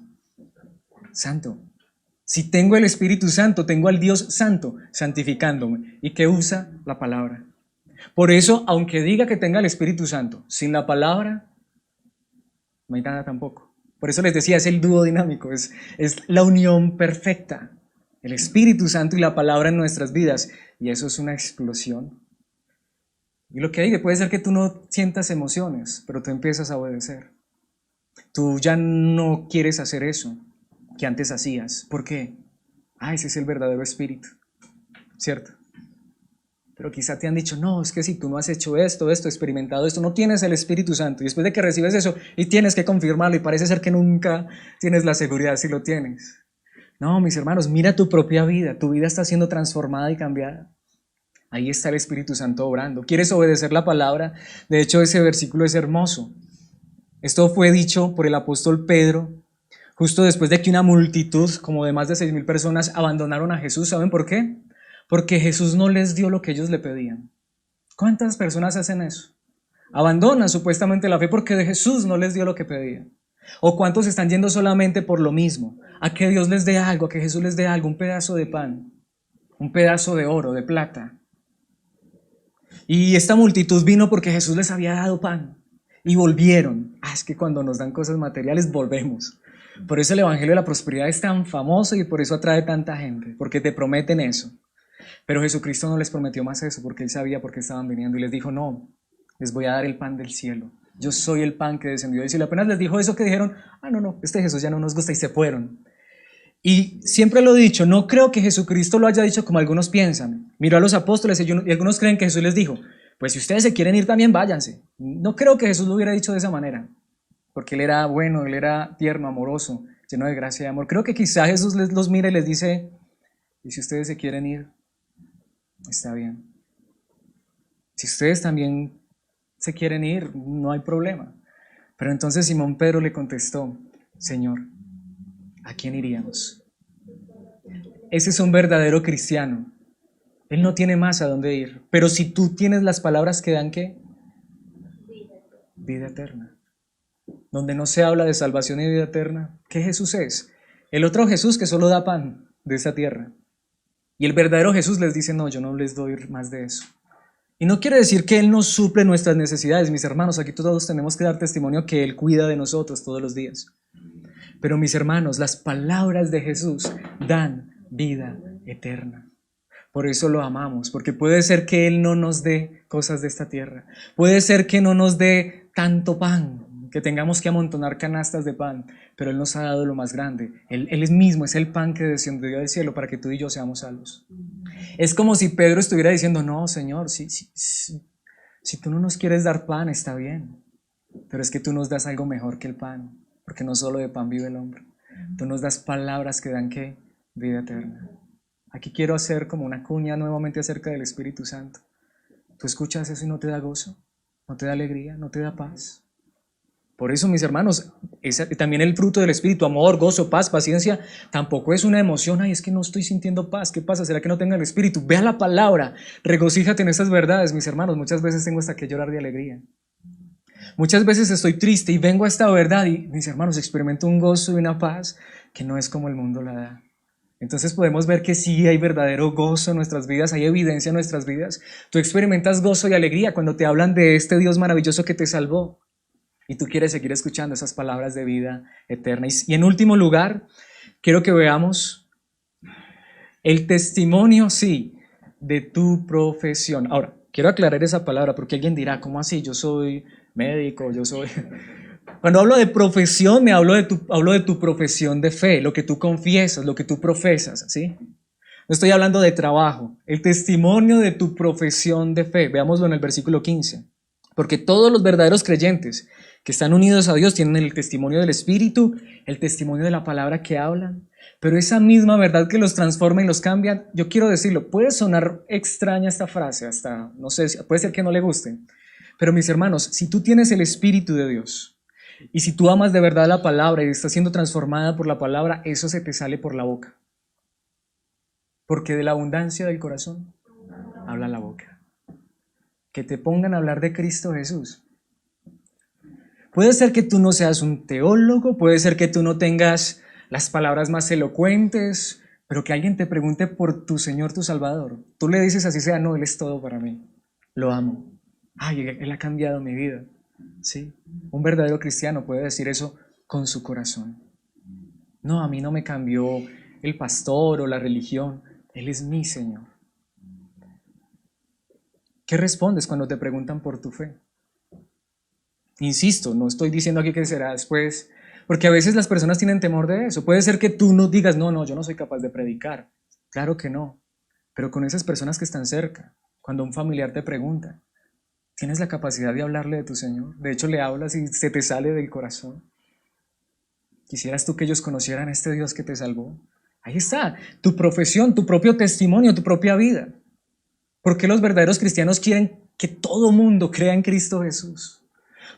Santo. Si tengo el Espíritu Santo, tengo al Dios Santo santificándome. ¿Y qué usa? La palabra. Por eso, aunque diga que tenga el Espíritu Santo, sin la palabra, no hay nada tampoco. Por eso les decía, es el dúo dinámico, es la unión perfecta. El Espíritu Santo y la palabra en nuestras vidas. Y eso es una explosión. Y lo que hay, puede ser que tú no sientas emociones, pero tú empiezas a obedecer. Tú ya no quieres hacer eso que antes hacías. ¿Por qué? Ese es el verdadero espíritu, ¿cierto? Pero quizá te han dicho, no, es que si tú no has hecho esto, experimentado esto, no tienes el Espíritu Santo. Y después de que recibes eso, y tienes que confirmarlo, y parece ser que nunca tienes la seguridad si lo tienes. No, mis hermanos, mira tu propia vida. Tu vida está siendo transformada y cambiada. Ahí está el Espíritu Santo obrando. ¿Quieres obedecer la palabra? De hecho, ese versículo es hermoso. Esto fue dicho por el apóstol Pedro, justo después de que una multitud, como de más de 6,000 personas, abandonaron a Jesús. ¿Saben por qué? Porque Jesús no les dio lo que ellos le pedían. ¿Cuántas personas hacen eso? Abandonan supuestamente la fe porque de Jesús no les dio lo que pedían. ¿O cuántos están yendo solamente por lo mismo? A que Dios les dé algo, a que Jesús les dé algo, un pedazo de pan, un pedazo de oro, de plata. Y esta multitud vino porque Jesús les había dado pan y volvieron. Es que cuando nos dan cosas materiales volvemos. Por eso el Evangelio de la Prosperidad es tan famoso y por eso atrae tanta gente, porque te prometen eso. Pero Jesucristo no les prometió más eso porque Él sabía por qué estaban viniendo y les dijo, no, les voy a dar el pan del cielo. Yo soy el pan que descendió del cielo. Apenas les dijo eso que dijeron, no, este Jesús ya no nos gusta y se fueron. Y siempre lo he dicho, no creo que Jesucristo lo haya dicho como algunos piensan. Miró a los apóstoles y algunos creen que Jesús les dijo, pues si ustedes se quieren ir también váyanse. No creo que Jesús lo hubiera dicho de esa manera, porque Él era bueno, Él era tierno, amoroso, lleno de gracia y amor. Creo que quizá Jesús los mira y les dice, y si ustedes se quieren ir, está bien. Si ustedes también se quieren ir, no hay problema. Pero entonces Simón Pedro le contestó, Señor, ¿a quién iríamos? Ese es un verdadero cristiano. Él no tiene más a dónde ir. Pero si tú tienes las palabras que dan, ¿qué? Vida eterna. Donde no se habla de salvación y vida eterna, ¿qué Jesús es? El otro Jesús que solo da pan de esta tierra. Y el verdadero Jesús les dice, no, yo no les doy más de eso. Y no quiere decir que Él no suple nuestras necesidades, mis hermanos. Aquí todos tenemos que dar testimonio que Él cuida de nosotros todos los días. Pero mis hermanos, las palabras de Jesús dan vida eterna. Por eso lo amamos, porque puede ser que Él no nos dé cosas de esta tierra. Puede ser que no nos dé tanto pan, que tengamos que amontonar canastas de pan, pero Él nos ha dado lo más grande. Él mismo es el pan que descendió del cielo para que tú y yo seamos salvos. Es como si Pedro estuviera diciendo, no, Señor, si tú no nos quieres dar pan, está bien, pero es que tú nos das algo mejor que el pan, porque no solo de pan vive el hombre. Tú nos das palabras que dan, ¿qué? Vida eterna. Aquí quiero hacer como una cuña nuevamente acerca del Espíritu Santo. ¿Tú escuchas eso y no te da gozo? ¿No te da alegría? ¿No te da paz? Por eso, mis hermanos, también el fruto del Espíritu, amor, gozo, paz, paciencia, tampoco es una emoción. Ay, es que no estoy sintiendo paz. ¿Qué pasa? ¿Será que no tengo el Espíritu? Ve a la palabra, regocíjate en estas verdades, mis hermanos. Muchas veces tengo hasta que llorar de alegría. Muchas veces estoy triste y vengo a esta verdad y, mis hermanos, experimento un gozo y una paz que no es como el mundo la da. Entonces podemos ver que sí hay verdadero gozo en nuestras vidas, hay evidencia en nuestras vidas. Tú experimentas gozo y alegría cuando te hablan de este Dios maravilloso que te salvó. Y tú quieres seguir escuchando esas palabras de vida eterna. Y en último lugar, quiero que veamos el testimonio, sí, de tu profesión. Ahora, quiero aclarar esa palabra porque alguien dirá, ¿cómo así? Yo soy médico, yo soy... Cuando hablo de profesión, hablo de tu profesión de fe, lo que tú confiesas, lo que tú profesas, ¿sí? No estoy hablando de trabajo, el testimonio de tu profesión de fe. Veámoslo en el versículo 15. Porque todos los verdaderos creyentes que están unidos a Dios tienen el testimonio del Espíritu, el testimonio de la palabra que hablan, pero esa misma verdad que los transforma y los cambia, yo quiero decirlo, puede sonar extraña esta frase, hasta, no sé, puede ser que no le guste, pero mis hermanos, si tú tienes el Espíritu de Dios, y si tú amas de verdad la palabra y estás siendo transformada por la palabra, eso se te sale por la boca, porque de la abundancia del corazón habla la boca. Que te pongan a hablar de Cristo Jesús. Puede ser que tú no seas un teólogo, puede ser que tú no tengas las palabras más elocuentes, pero que alguien te pregunte por tu Señor, tu Salvador. Tú le dices así sea, no, Él es todo para mí, lo amo. Ay, Él ha cambiado mi vida. ¿Sí? Un verdadero cristiano puede decir eso con su corazón. No, a mí no me cambió el pastor o la religión, Él es mi Señor. ¿Qué respondes cuando te preguntan por tu fe? Insisto, no estoy diciendo aquí que será después, porque a veces las personas tienen temor de eso. Puede ser que tú no digas, no, yo no soy capaz de predicar. Claro que no, pero con esas personas que están cerca, cuando un familiar te pregunta, ¿tienes la capacidad de hablarle de tu Señor? De hecho, le hablas y se te sale del corazón. ¿Quisieras tú que ellos conocieran a este Dios que te salvó? Ahí está, tu profesión, tu propio testimonio, tu propia vida. ¿Por qué los verdaderos cristianos quieren que todo mundo crea en Cristo Jesús?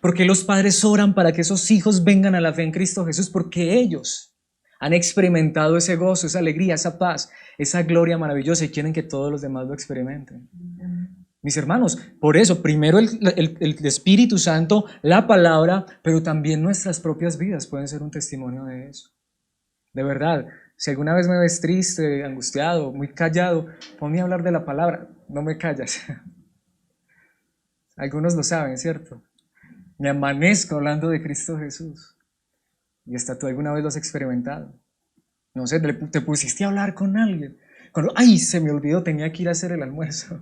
¿Por qué los padres oran para que esos hijos vengan a la fe en Cristo Jesús? Porque ellos han experimentado ese gozo, esa alegría, esa paz, esa gloria maravillosa y quieren que todos los demás lo experimenten. Mis hermanos, por eso, primero el Espíritu Santo, la palabra, pero también nuestras propias vidas pueden ser un testimonio de eso. De verdad, si alguna vez me ves triste, angustiado, muy callado, ponme a hablar de la palabra, no me callas. Algunos lo saben, ¿cierto? Me amanezco hablando de Cristo Jesús. Y hasta tú alguna vez lo has experimentado. No sé, te pusiste a hablar con alguien. Ay, se me olvidó, tenía que ir a hacer el almuerzo.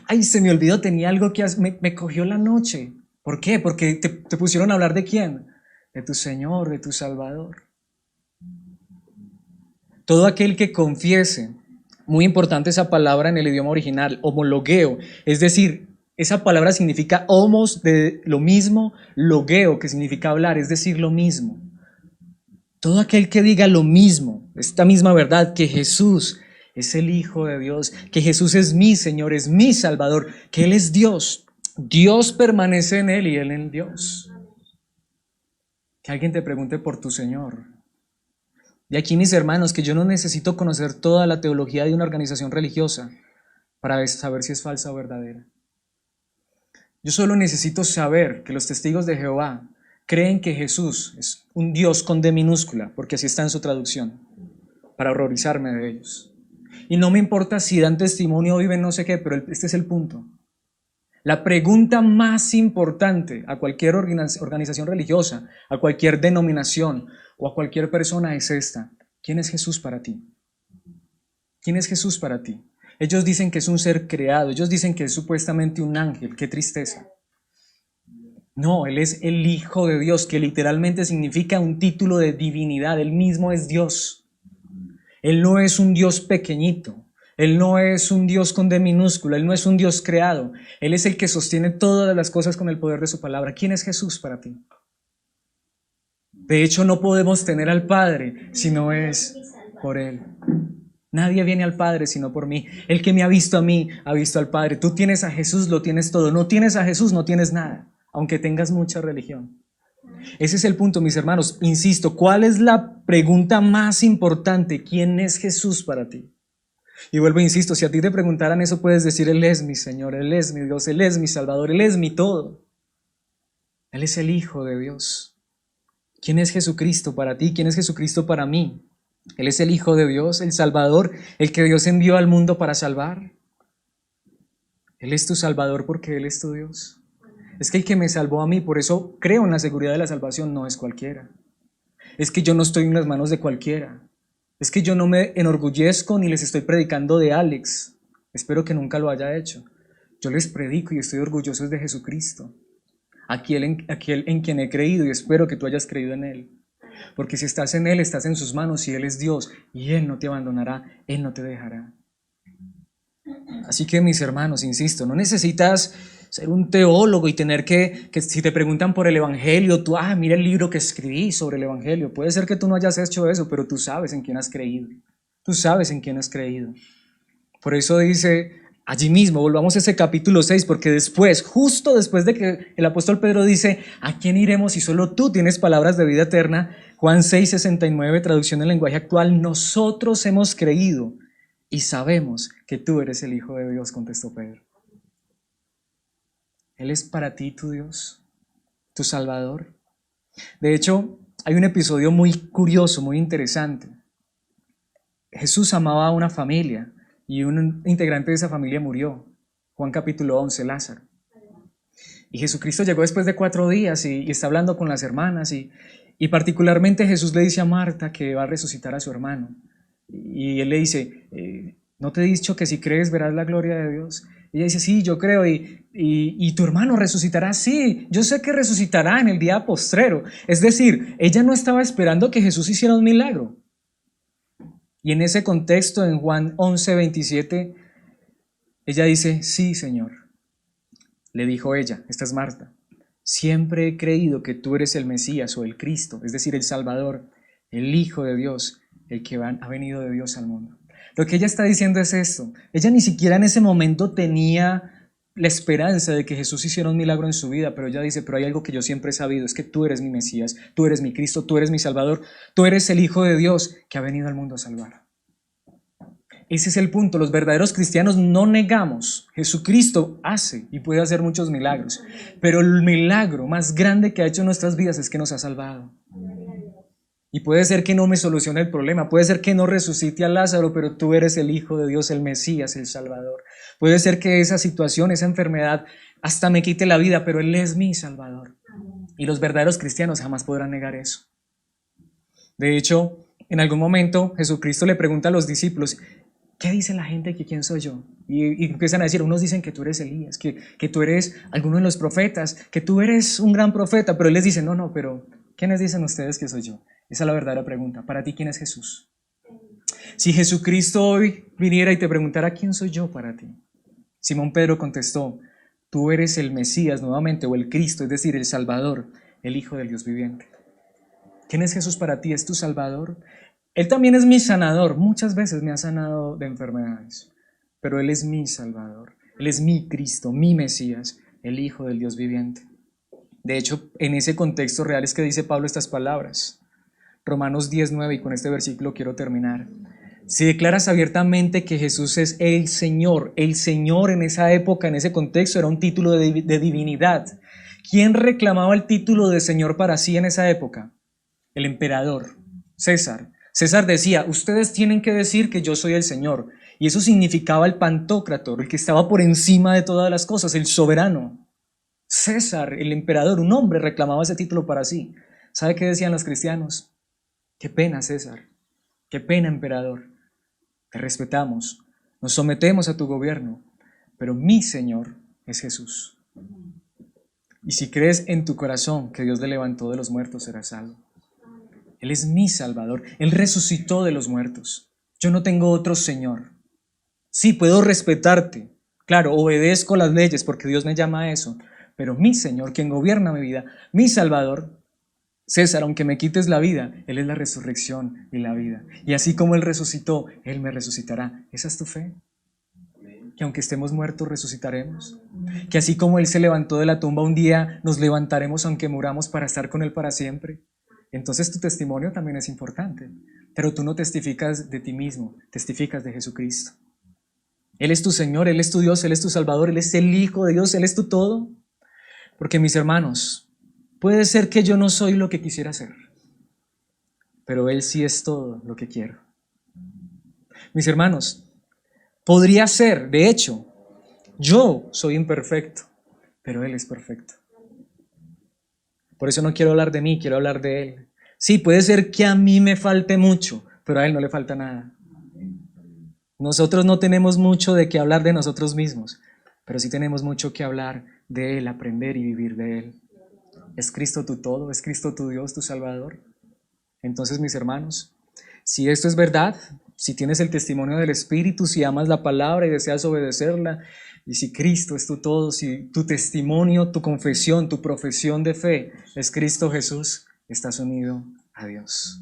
Ay, se me olvidó, tenía algo que hacer. Me cogió la noche. ¿Por qué? Porque te pusieron a hablar de quién. De tu Señor, de tu Salvador. Todo aquel que confiese, muy importante esa palabra en el idioma original, homologueo, es decir, esa palabra significa homos de lo mismo, logeo, que significa hablar, es decir, lo mismo. Todo aquel que diga lo mismo, esta misma verdad, que Jesús es el Hijo de Dios, que Jesús es mi Señor, es mi Salvador, que Él es Dios. Dios permanece en Él y Él en Dios. Que alguien te pregunte por tu Señor. Y aquí, mis hermanos, que yo no necesito conocer toda la teología de una organización religiosa para saber si es falsa o verdadera. Yo solo necesito saber que los testigos de Jehová creen que Jesús es un Dios con D minúscula, porque así está en su traducción, para horrorizarme de ellos. Y no me importa si dan testimonio o viven no sé qué, pero este es el punto. La pregunta más importante a cualquier organización religiosa, a cualquier denominación o a cualquier persona es esta: ¿quién es Jesús para ti? ¿Quién es Jesús para ti? Ellos dicen que es un ser creado, ellos dicen que es supuestamente un ángel, qué tristeza. No, Él es el Hijo de Dios, que literalmente significa un título de divinidad, Él mismo es Dios. Él no es un Dios pequeñito, Él no es un Dios con D minúscula, Él no es un Dios creado, Él es el que sostiene todas las cosas con el poder de su palabra. ¿Quién es Jesús para ti? De hecho, no podemos tener al Padre si no es por Él. Nadie viene al Padre sino por mí. El que me ha visto a mí, ha visto al Padre. Tú tienes a Jesús, lo tienes todo. No tienes a Jesús, no tienes nada, aunque tengas mucha religión. Ese es el punto, mis hermanos. Insisto, ¿cuál es la pregunta más importante? ¿Quién es Jesús para ti? Y vuelvo e insisto, si a ti te preguntaran eso, puedes decir, Él es mi Señor, Él es mi Dios, Él es mi Salvador, Él es mi todo. Él es el Hijo de Dios. ¿Quién es Jesucristo para ti? ¿Quién es Jesucristo para mí? Él es el Hijo de Dios, el Salvador, el que Dios envió al mundo para salvar. Él es tu Salvador porque Él es tu Dios. Es que el que me salvó a mí, por eso creo en la seguridad de la salvación, no es cualquiera. Es que yo no estoy en las manos de cualquiera. Es que yo no me enorgullezco ni les estoy predicando de Alex. Espero que nunca lo haya hecho. Yo les predico y estoy orgulloso de Jesucristo, aquel en quien he creído, y espero que tú hayas creído en Él. Porque si estás en Él, estás en sus manos y Él es Dios y Él no te abandonará, Él no te dejará. Así que mis hermanos, insisto, no necesitas ser un teólogo y tener que si te preguntan por el Evangelio, tú, mira el libro que escribí sobre el Evangelio. Puede ser que tú no hayas hecho eso, pero tú sabes en quién has creído. Tú sabes en quién has creído. Por eso dice allí mismo, volvamos a ese capítulo 6, porque después, justo después de que el apóstol Pedro dice, ¿a quién iremos si solo tú tienes palabras de vida eterna? Juan 6:69, traducción en lenguaje actual, nosotros hemos creído y sabemos que tú eres el Hijo de Dios, contestó Pedro. Él es para ti tu Dios, tu Salvador. De hecho, hay un episodio muy curioso, muy interesante. Jesús amaba a una familia y un integrante de esa familia murió. Juan capítulo 11, Lázaro. Y Jesucristo llegó después de 4 días y está hablando con las hermanas y particularmente Jesús le dice a Marta que va a resucitar a su hermano. Y él le dice, ¿no te he dicho que si crees verás la gloria de Dios? Y ella dice, sí, yo creo, y tu hermano resucitará, sí, yo sé que resucitará en el día postrero. Es decir, ella no estaba esperando que Jesús hiciera un milagro. Y en ese contexto, en Juan 11:27, ella dice, sí, Señor. Le dijo ella, esta es Marta, siempre he creído que tú eres el Mesías o el Cristo, es decir, el Salvador, el Hijo de Dios, el que ha venido de Dios al mundo. Lo que ella está diciendo es esto. Ella ni siquiera en ese momento tenía la esperanza de que Jesús hiciera un milagro en su vida, pero ella dice, pero hay algo que yo siempre he sabido, es que tú eres mi Mesías, tú eres mi Cristo, tú eres mi Salvador, tú eres el Hijo de Dios que ha venido al mundo a salvar. Ese es el punto. Los verdaderos cristianos no negamos. Jesucristo hace y puede hacer muchos milagros, pero el milagro más grande que ha hecho en nuestras vidas es que nos ha salvado. Y puede ser que no me solucione el problema, puede ser que no resucite a Lázaro, pero tú eres el Hijo de Dios, el Mesías, el Salvador. Puede ser que esa situación, esa enfermedad, hasta me quite la vida, pero Él es mi Salvador. Y los verdaderos cristianos jamás podrán negar eso. De hecho, en algún momento Jesucristo le pregunta a los discípulos, ¿qué dice la gente que quién soy yo? Y empiezan a decir, unos dicen que tú eres Elías, que tú eres alguno de los profetas, que tú eres un gran profeta, pero Él les dice, no, pero ¿quiénes dicen ustedes que soy yo? Esa es la verdadera pregunta. Para ti, ¿quién es Jesús? Si Jesucristo hoy viniera y te preguntara, ¿quién soy yo para ti? Simón Pedro contestó, tú eres el Mesías nuevamente, o el Cristo, es decir, el Salvador, el Hijo del Dios viviente. ¿Quién es Jesús para ti? ¿Es tu Salvador? Él también es mi sanador. Muchas veces me ha sanado de enfermedades, pero Él es mi Salvador. Él es mi Cristo, mi Mesías, el Hijo del Dios viviente. De hecho, en ese contexto real es que dice Pablo estas palabras. Romanos 10:9, y con este versículo quiero terminar. Si declaras abiertamente que Jesús es el Señor en esa época, en ese contexto, era un título de divinidad. ¿Quién reclamaba el título de Señor para sí en esa época? El emperador, César. César decía, ustedes tienen que decir que yo soy el Señor. Y eso significaba el Pantocrator, el que estaba por encima de todas las cosas, el soberano. César, el emperador, un hombre, reclamaba ese título para sí. ¿Sabe qué decían los cristianos? Qué pena, César. Qué pena, emperador. Te respetamos, nos sometemos a tu gobierno, pero mi Señor es Jesús. Y si crees en tu corazón que Dios le levantó de los muertos, serás salvo. Él es mi Salvador. Él resucitó de los muertos. Yo no tengo otro Señor. Sí, puedo respetarte. Claro, obedezco las leyes porque Dios me llama a eso. Pero mi Señor, quien gobierna mi vida, mi Salvador, César, aunque me quites la vida, Él es la resurrección y la vida. Y así como Él resucitó, Él me resucitará. ¿Esa es tu fe? que aunque estemos muertos resucitaremos, que así como Él se levantó de la tumba un día, nos levantaremos aunque muramos para estar con Él para siempre. Entonces tu testimonio también es importante, pero tú no testificas de ti mismo, testificas de Jesucristo. Él es tu Señor, Él es tu Dios, Él es tu Salvador, Él es el Hijo de Dios, Él es tu todo. Porque mis hermanos, puede ser que yo no soy lo que quisiera ser, pero Él sí es todo lo que quiero. Mis hermanos, podría ser, de hecho, yo soy imperfecto, pero Él es perfecto. Por eso no quiero hablar de mí, quiero hablar de Él. Sí, puede ser que a mí me falte mucho, pero a Él no le falta nada. Nosotros no tenemos mucho de qué hablar de nosotros mismos, pero sí tenemos mucho que hablar de Él, aprender y vivir de Él. ¿Es Cristo tu todo? ¿Es Cristo tu Dios, tu Salvador? Entonces, mis hermanos, si esto es verdad, si tienes el testimonio del Espíritu, si amas la palabra y deseas obedecerla, y si Cristo es tu todo, si tu testimonio, tu confesión, tu profesión de fe es Cristo Jesús, estás unido a Dios.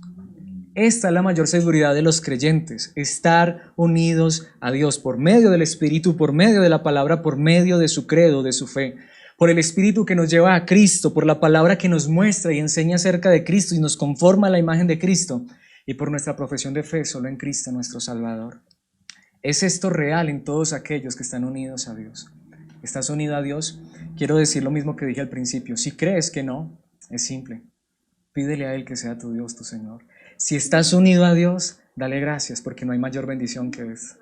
Esta es la mayor seguridad de los creyentes, estar unidos a Dios por medio del Espíritu, por medio de la palabra, por medio de su credo, de su fe, por el Espíritu que nos lleva a Cristo, por la palabra que nos muestra y enseña acerca de Cristo y nos conforma a la imagen de Cristo, y por nuestra profesión de fe solo en Cristo nuestro Salvador. ¿Es esto real en todos aquellos que están unidos a Dios? ¿Estás unido a Dios? Quiero decir lo mismo que dije al principio. Si crees que no, es simple. Pídele a Él que sea tu Dios, tu Señor. Si estás unido a Dios, dale gracias porque no hay mayor bendición que esta.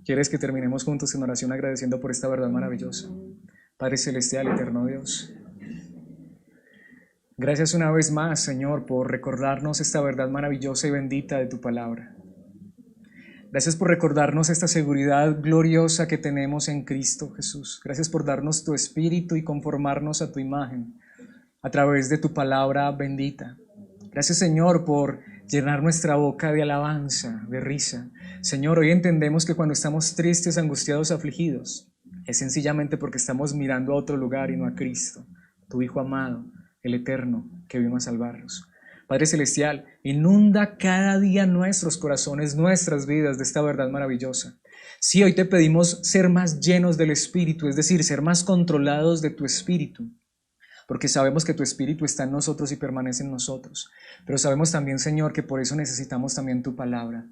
¿Quieres que terminemos juntos en oración agradeciendo por esta verdad maravillosa? Padre Celestial, eterno Dios, gracias una vez más, Señor, por recordarnos esta verdad maravillosa y bendita de tu palabra. Gracias por recordarnos esta seguridad gloriosa que tenemos en Cristo Jesús. Gracias por darnos tu Espíritu y conformarnos a tu imagen a través de tu palabra bendita. Gracias, Señor, por llenar nuestra boca de alabanza, de risa. Señor, hoy entendemos que cuando estamos tristes, angustiados, afligidos, es sencillamente porque estamos mirando a otro lugar y no a Cristo, tu Hijo amado, el Eterno, que vino a salvarnos. Padre Celestial, inunda cada día nuestros corazones, nuestras vidas de esta verdad maravillosa. Sí, hoy te pedimos ser más llenos del Espíritu, es decir, ser más controlados de tu Espíritu, porque sabemos que tu Espíritu está en nosotros y permanece en nosotros. Pero sabemos también, Señor, que por eso necesitamos también tu palabra.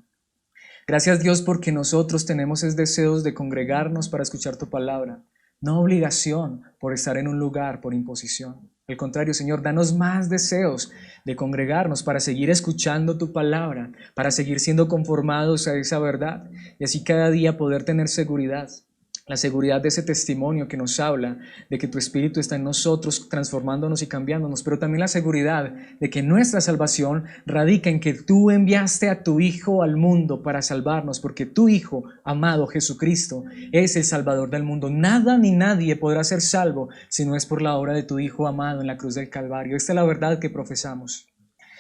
Gracias, Dios, porque nosotros tenemos deseos de congregarnos para escuchar tu palabra, no obligación por estar en un lugar, por imposición. Al contrario, Señor, danos más deseos de congregarnos para seguir escuchando tu palabra, para seguir siendo conformados a esa verdad y así cada día poder tener seguridad. La seguridad de ese testimonio que nos habla de que tu Espíritu está en nosotros transformándonos y cambiándonos, pero también la seguridad de que nuestra salvación radica en que tú enviaste a tu Hijo al mundo para salvarnos, porque tu Hijo amado Jesucristo es el Salvador del mundo. Nada ni nadie podrá ser salvo si no es por la obra de tu Hijo amado en la cruz del Calvario. Esta es la verdad que profesamos.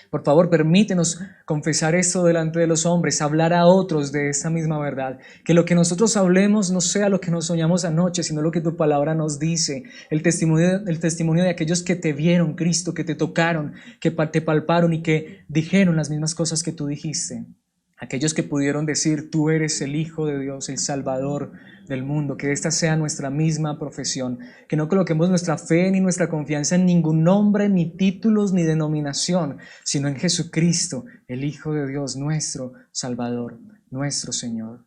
Por favor, permítenos confesar esto delante de los hombres, hablar a otros de esta misma verdad. Que lo que nosotros hablemos no sea lo que nos soñamos anoche, sino lo que tu palabra nos dice. El testimonio de aquellos que te vieron, Cristo, que te tocaron, que te palparon y que dijeron las mismas cosas que tú dijiste. Aquellos que pudieron decir, tú eres el Hijo de Dios, el Salvador del mundo, que esta sea nuestra misma profesión, que no coloquemos nuestra fe ni nuestra confianza en ningún nombre, ni títulos, ni denominación, sino en Jesucristo, el Hijo de Dios, nuestro Salvador, nuestro Señor,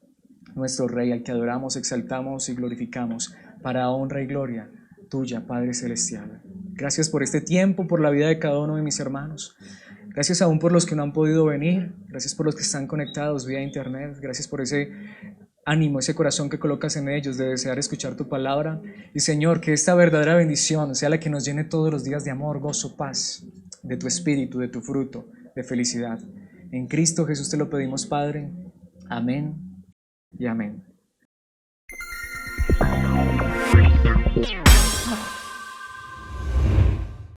nuestro Rey, al que adoramos, exaltamos y glorificamos, para honra y gloria tuya, Padre Celestial. Gracias por este tiempo, por la vida de cada uno de mis hermanos. Gracias aún por los que no han podido venir, gracias por los que están conectados vía internet, gracias por ese ánimo, ese corazón que colocas en ellos de desear escuchar tu palabra. Y Señor, que esta verdadera bendición sea la que nos llene todos los días de amor, gozo, paz, de tu espíritu, de tu fruto, de felicidad. En Cristo Jesús te lo pedimos, Padre. Amén y amén.